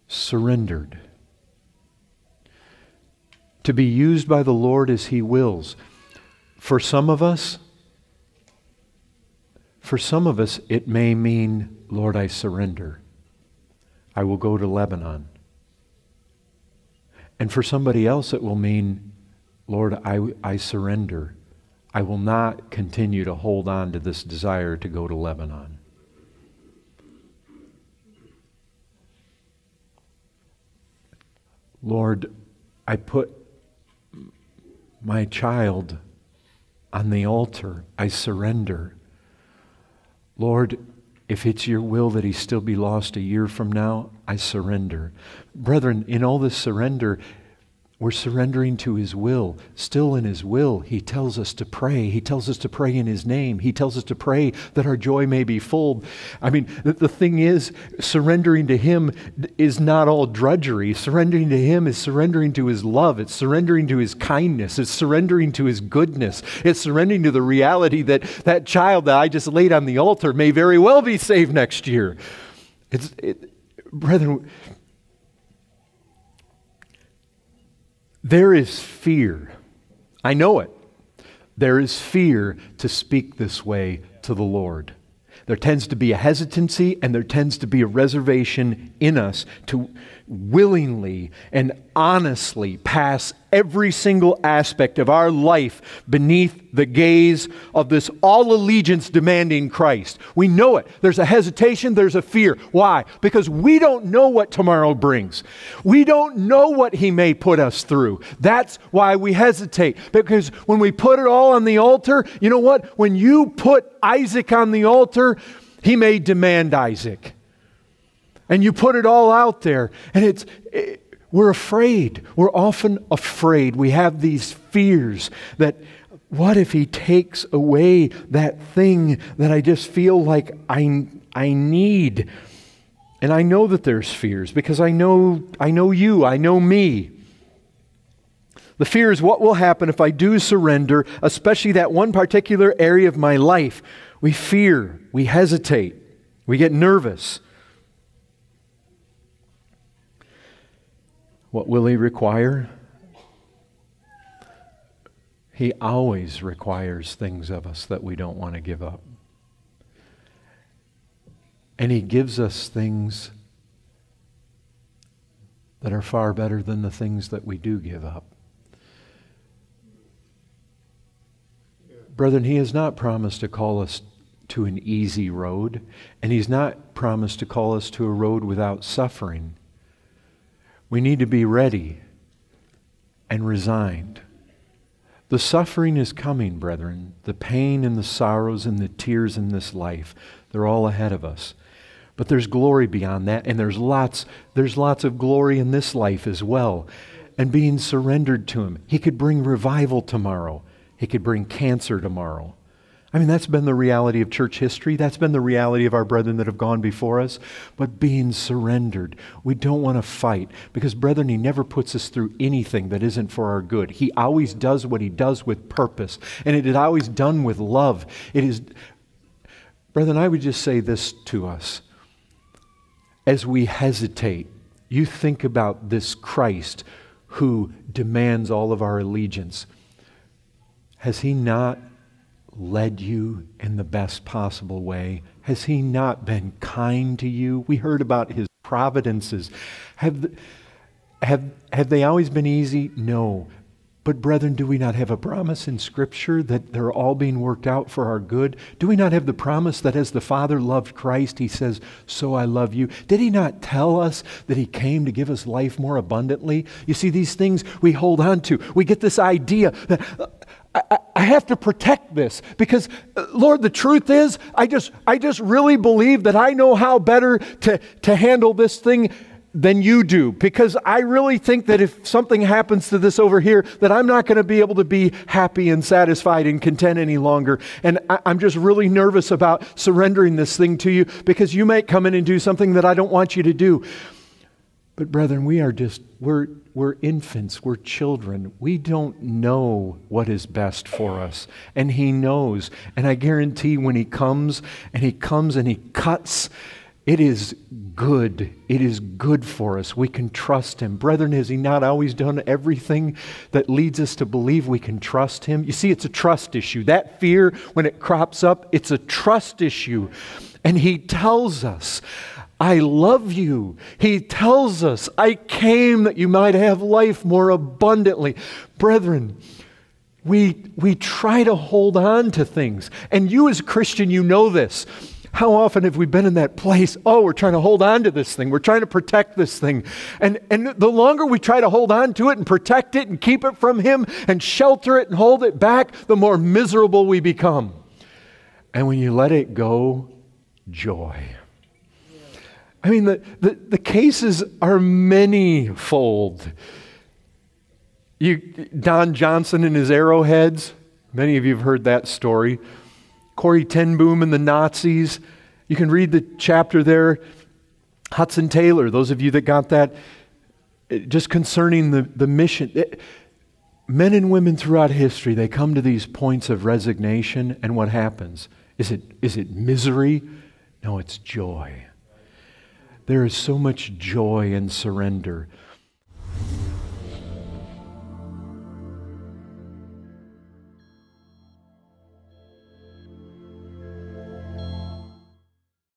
surrendered. To be used by the Lord as He wills. For some of us, it may mean, Lord, I surrender. I will go to Lebanon. And for somebody else, it will mean, Lord, I surrender. I will not continue to hold on to this desire to go to Lebanon. Lord, I put my child on the altar. I surrender. Lord, if it's your will that he still be lost a year from now, I surrender. Brethren, in all this surrender, we're surrendering to His will. Still in His will, He tells us to pray. He tells us to pray in His name. He tells us to pray that our joy may be full. I mean, the thing is, surrendering to Him is not all drudgery. Surrendering to Him is surrendering to His love. It's surrendering to His kindness. It's surrendering to His goodness. It's surrendering to the reality that that child that I just laid on the altar may very well be saved next year. Brethren, there is fear. I know it. There is fear to speak this way to the Lord. There tends to be a hesitancy and there tends to be a reservation in us to willingly and honestly pass every single aspect of our life beneath the gaze of this all allegiance demanding Christ. We know it. There's a hesitation, there's a fear. Why? Because we don't know what tomorrow brings. We don't know what He may put us through. That's why we hesitate. Because when we put it all on the altar, you know what? When you put Isaac on the altar, He may demand Isaac. And you put it all out there, and we're afraid. We're often afraid. We have these fears that, what if He takes away that thing that I just feel like I need? And I know that there's fears because I know you, I know me. The fear is what will happen if I do surrender, especially that one particular area of my life. We fear, we hesitate, we get nervous. What will He require? He always requires things of us that we don't want to give up. And He gives us things that are far better than the things that we do give up. Brethren, He has not promised to call us to an easy road, and He's not promised to call us to a road without suffering. We need to be ready and resigned. The suffering is coming, brethren. The pain and the sorrows and the tears in this life, they're all ahead of us. But there's glory beyond that, and there's lots of glory in this life as well. And being surrendered to Him. He could bring revival tomorrow. He could bring cancer tomorrow. I mean, that's been the reality of church history. That's been the reality of our brethren that have gone before us. But being surrendered, we don't want to fight. Because, brethren, He never puts us through anything that isn't for our good. He always does what He does with purpose. And it is always done with love. It is, brethren, I would just say this to us. As we hesitate, you think about this Christ who demands all of our allegiance. Has He not led you in the best possible way? Has He not been kind to you? We heard about His providences. Have they always been easy? No. But brethren, do we not have a promise in Scripture that they're all being worked out for our good? Do we not have the promise that as the Father loved Christ, He says, so I love you? Did He not tell us that He came to give us life more abundantly? You see, these things we hold on to. We get this idea that I have to protect this because, Lord, the truth is, I just really believe that I know how better to handle this thing than you do, because I really think that if something happens to this over here, that I'm not going to be able to be happy and satisfied and content any longer. And I'm just really nervous about surrendering this thing to you because you might come in and do something that I don't want you to do. But brethren, we're infants, we're children. We don't know what is best for us. And He knows. And I guarantee when He comes and He cuts It is good. It is good for us. We can trust Him. Brethren, has He not always done everything that leads us to believe we can trust Him? You see, it's a trust issue. That fear, when it crops up, it's a trust issue. And He tells us, I love you. He tells us, I came that you might have life more abundantly. Brethren, we try to hold on to things. And you as a Christian, you know this. How often have we been in that place? Oh, we're trying to hold on to this thing. We're trying to protect this thing. And the longer we try to hold on to it and protect it and keep it from Him and shelter it and hold it back, the more miserable we become. And when you let it go, joy. I mean, the cases are many-fold. Don Johnson and his arrowheads, many of you have heard that story. Corrie ten Boom and the Nazis. You can read the chapter there. Hudson Taylor, those of you that got that, just concerning the mission. Men and women throughout history, they come to these points of resignation, and what happens? Is it misery? No, it's joy. There is so much joy and surrender.